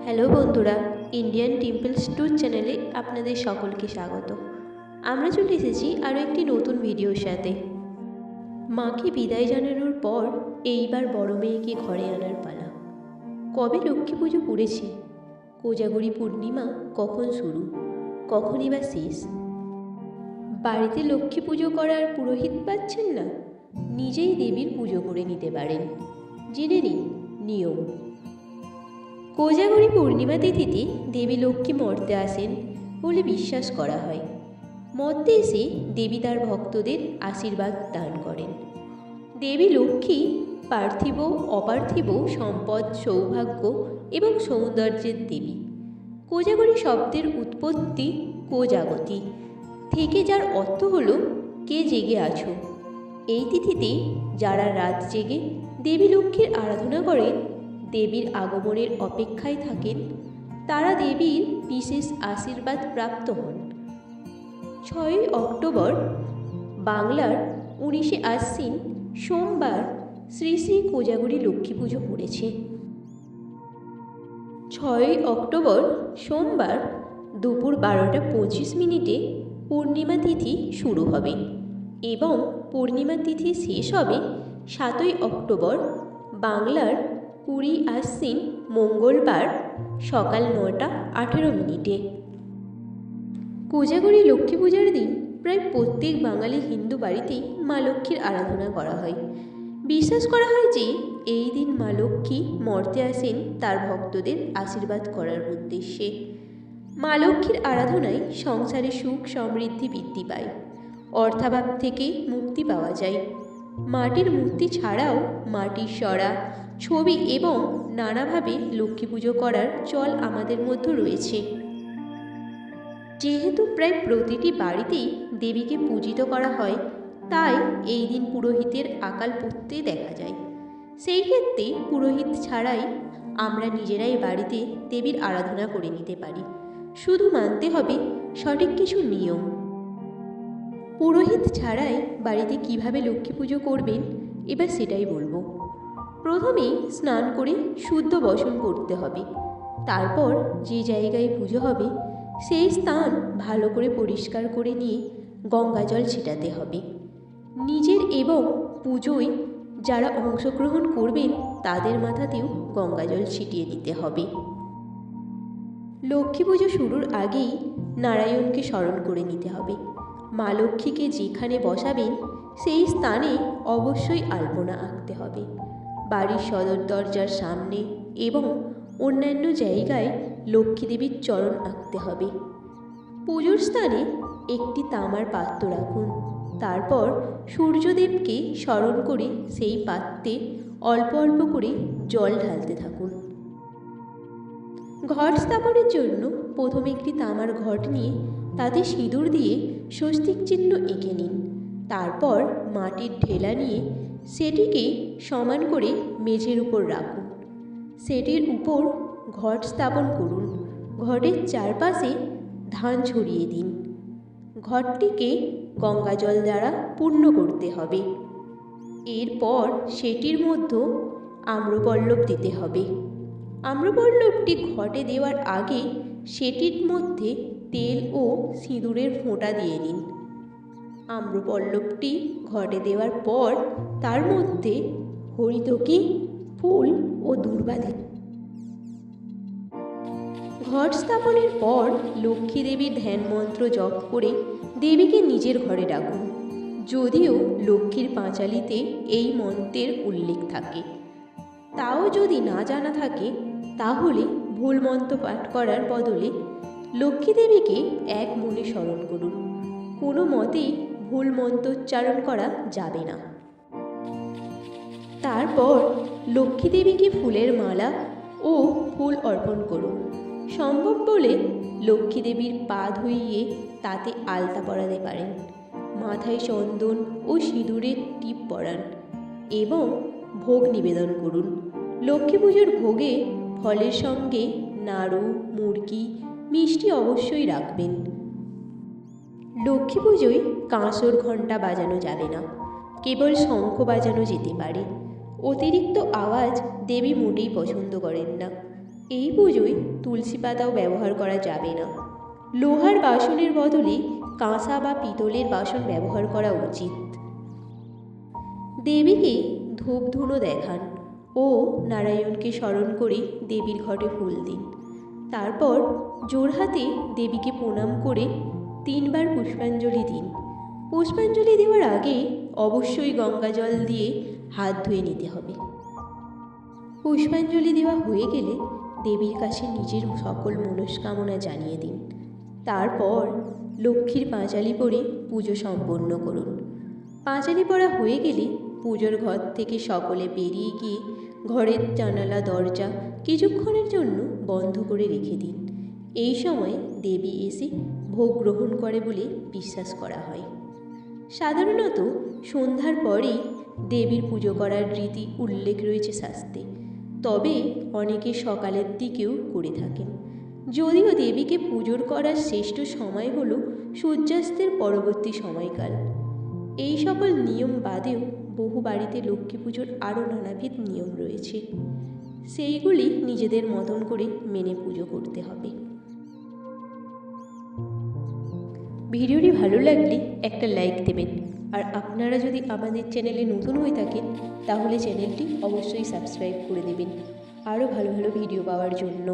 Hello বন্ধুরা, Indian temples tour চ্যানেলে আপনাদের সকলকে স্বাগত। আমরা চলে এসেছি আরও একটি নতুন ভিডিওর সাথে। মাকে বিদায় জানানোর পর এইবার বড় মেয়েকে ঘরে আনার পালা। কবে লক্ষ্মী পুজো পড়েছে, কোজাগরী পূর্ণিমা কখন শুরু, কখনই বা শেষ। বাড়িতে লক্ষ্মী পুজো করার পুরোহিত পাচ্ছেন না, নিজেই দেবীর পুজো করে নিতে পারেন। জেনে নিন নিয়ম। কোজাগরী পূর্ণিমা তিথিতে দেবী লক্ষ্মী মর্তে আসেন বলে বিশ্বাস করা হয়। মর্তে এসে দেবী তার ভক্তদের আশীর্বাদ দান করেন। দেবী লক্ষ্মী পার্থিব অপার্থিব সম্পদ, সৌভাগ্য এবং সৌন্দর্যের দেবী। কোজাগরী শব্দের উৎপত্তি কোজাগতি থেকে, যার অর্থ হল কে জেগে আছো। এই তিথিতে যারা রাত জেগে দেবী লক্ষ্মীর আরাধনা করেন, দেবীর আগমনের অপেক্ষায় থাকেন, তারা দেবীর বিশেষ আশীর্বাদ প্রাপ্ত হন। 6ই অক্টোবর বাংলার 19শে আশ্বিন সোমবার শ্রী শ্রী কোজাগরী লক্ষ্মী পুজো পড়েছে। 6ই অক্টোবর সোমবার দুপুর 12টা 25 মিনিটে পূর্ণিমা তিথি শুরু হবে এবং পূর্ণিমা তিথি শেষ হবে 7ই অক্টোবর বাংলার 20 আশ্বিন মঙ্গলবার সকাল 9টা 18 মিনিটে। কোজাগরী লক্ষ্মী পূজার দিন প্রায় প্রত্যেক বাঙালি হিন্দু বাড়িতেই মা লক্ষ্মীর আরাধনা করা হয়। বিশ্বাস করা হয় যে এই দিন মা লক্ষ্মী মর্তে আসেন তার ভক্তদের আশীর্বাদ করার উদ্দেশ্যে। মা লক্ষ্মীর আরাধনায় সংসারে সুখ সমৃদ্ধি বৃদ্ধি পায়, অর্থাভাব থেকে মুক্তি পাওয়া যায়। মাটির মূর্তি ছাড়াও মাটির সরা, ছবি এবং নানাভাবে লক্ষ্মী পুজো করার চল আমাদের মধ্যে রয়েছে। যেহেতু প্রায় প্রতিটি বাড়িতেই দেবীকে পূজিত করা হয়, তাই এই দিন পুরোহিতের আকাল পড়তে দেখা যায়। সেই ক্ষেত্রে পুরোহিত ছাড়াই আমরা নিজেরাই বাড়িতে দেবীর আরাধনা করে নিতে পারি। শুধু মানতে হবে সঠিক কিছু নিয়ম। পুরোহিত ছাড়াই বাড়িতে কিভাবে লক্ষ্মী পুজো করবেন এবার সেটাই বলবো। প্রথমেই স্নান করে শুদ্ধ বসন করতে হবে। তারপর যে জায়গায় পুজো হবে সেই স্থান ভালো করে পরিষ্কার করে নিয়ে গঙ্গা জল ছিটাতে হবে। নিজের এবং পুজোয় যারা অংশগ্রহণ করবেন তাদের মাথাতেও গঙ্গা জল ছিটিয়ে দিতে হবে। লক্ষ্মী পুজো শুরুর আগেই নারায়ণকে স্মরণ করে নিতে হবে। মা লক্ষ্মীকে যেখানে বসাবেন সেই স্থানে অবশ্যই আলপনা আঁকতে হবে। বাড়ির সদর দরজার সামনে এবং অন্যান্য জায়গায় লক্ষ্মী দেবীর চরণ আঁকতে হবে। পুজোর স্থানে একটি তামার পাত্র রাখুন। তারপর সূর্যদেবকে স্মরণ করে সেই পাত্রে অল্প অল্প করে জল ঢালতে থাকুন। ঘট স্থাপনের জন্য প্রথমে একটি তামার ঘট নিয়ে তাতে সিঁদুর দিয়ে স্বস্তিক চিহ্ন এঁকে নিন। তারপর মাটির ঢেলা নিয়ে সেটিকে সমান করে মেঝের উপর রাখুন। সেটির উপর ঘট স্থাপন করুন। ঘটের চারপাশে ধান ছড়িয়ে দিন। ঘটটিকে গঙ্গা জল দ্বারা পূর্ণ করতে হবে। এরপর সেটির মধ্যে আম্রপল্লব দিতে হবে। আম্রপল্লবটি ঘটে দেওয়ার আগে সেটির মধ্যে তেল ও সিঁদুরের ফোঁটা দিয়ে নিন। আম্রপল্লবটি ঘটে দেওয়ার পর তার মধ্যে হরিতকি, ফুল ও দূর্বা দিন। ঘট স্থাপনের পর লক্ষ্মী দেবীর ধ্যান মন্ত্র জপ করে দেবীকে নিজের ঘরে ডাকুন। যদিও লক্ষ্মীর পাঁচালীতে এই মন্ত্রের উল্লেখ থাকে, তাও যদি না জানা থাকে তাহলে ভুল মন্ত্র পাঠ করার বদলে লক্ষ্মী দেবীকে এক মনে স্মরণ করুন। কোনো মতেই ভুল মন্ত্রোচ্চারণ করা যাবে না। তারপর লক্ষ্মী দেবীকে ফুলের মালা ও ফুল অর্পণ করুন। সম্ভব বলে লক্ষ্মী দেবীর পা ধুইয়ে তাতে আলতা পরাতে পারেন। মাথায় চন্দন ও সিঁদুরের টিপ পরান এবং ভোগ নিবেদন করুন। লক্ষ্মী পুজোর ভোগে ফলের সঙ্গে নাড়ু, মুরগি, মিষ্টি অবশ্যই রাখবেন। লক্ষ্মী পুজোয় কাঁসর ঘণ্টা বাজানো যাবে না, কেবল শঙ্খ বাজানো যেতে পারে। অতিরিক্ত আওয়াজ দেবী মোটেই পছন্দ করেন না। এই পুজোয় তুলসী পাতাও ব্যবহার করা যাবে না। লোহার বাসনের বদলে কাঁসা বা পিতলের বাসন ব্যবহার করা উচিত। দেবীকে ধূপ ধুনো দেখান ও নারায়ণকে স্মরণ করে দেবীর ঘটে ফুল দিন। তারপর জোড়হাতে দেবীকে প্রণাম করে 3 বার পুষ্পাঞ্জলি দিন। পুষ্পাঞ্জলি দেওয়ার আগে অবশ্যই গঙ্গা জল দিয়ে হাত ধুয়ে নিতে হবে। পুষ্পাঞ্জলি দেওয়া হয়ে গেলে দেবীর কাছে নিজের সকল মনস্কামনা জানিয়ে দিন। তারপর লক্ষ্মীর পাঁচালি পরে পুজো সম্পন্ন করুন। পাঁচালি পড়া হয়ে গেলে পুজোর ঘর থেকে সকলে বেরিয়ে গিয়ে ঘরের জানালা দরজা কিছুক্ষণের জন্য বন্ধ করে রেখে দিন। এই সময় দেবী এসে ভোগ গ্রহণ করে বলে বিশ্বাস করা হয়। সাধারণত সন্ধ্যার পরেই দেবীর পুজো করার রীতি উল্লেখ রয়েছে শাস্ত্রে, তবে অনেকে সকালের দিকেও করে থাকেন। যদিও দেবীকে পুজোর করার শ্রেষ্ঠ সময় হল সূর্যাস্তের পরবর্তী সময়কাল। এই সকল নিয়ম বাদেও বহু বাড়িতে লক্ষ্মী পুজোর আরও নানাবিধ নিয়ম রয়েছে, সেইগুলি নিজেদের মতন করে মেনে পুজো করতে হবে। ভিডিওটি ভালো লাগলে একটা লাইক দেবেন, আর আপনারা যদি আমাদের চ্যানেলে নতুন হয়ে থাকেন তাহলে চ্যানেলটি অবশ্যই সাবস্ক্রাইব করে দেবেন আরও ভালো ভালো ভিডিও পাওয়ার জন্য।